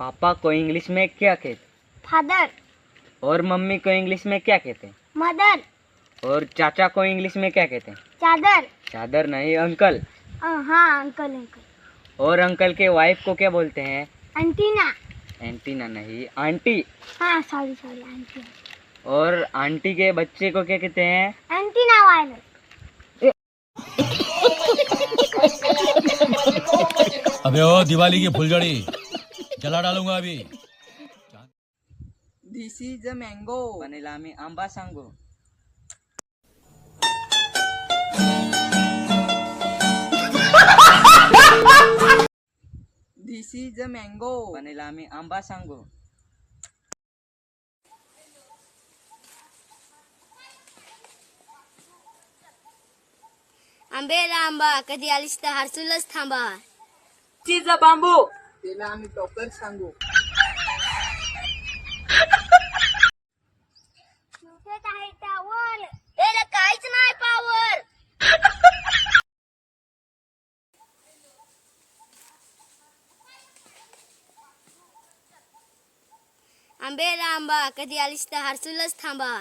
पापा को इंग्लिश में क्या कहते? फादर। और मम्मी को इंग्लिश में क्या कहते हैं? मदर। और चाचा को इंग्लिश में क्या कहते हैं? चादर। चादर नहीं, अंकल। हाँ अंकल अंकल। और अंकल के वाइफ को क्या बोलते हैं? एंटीना। एंटीना नहीं, आंटी। हाँ सॉरी सॉरी आंटी। और आंटी के बच्चे को क्या कहते हैं? Antenna virus. अबे ओ दिवाली की फुलझड़ी जला डालूंगा अभी। दिस इज अ मैंगो बनेला मी आंबा सांगू. दिस इज अ मैंगो बनेला मी आंबा सांगू. आंबेला आंबा कधी आलीस तर हरसूलच थांबा. चीज बांबू त्याला आम्ही टोकर सांगू. आहे त्यावर त्याला काहीच नाही पावर. आंबेला आंबा कधी आलीस तर हरसूलच थांबा.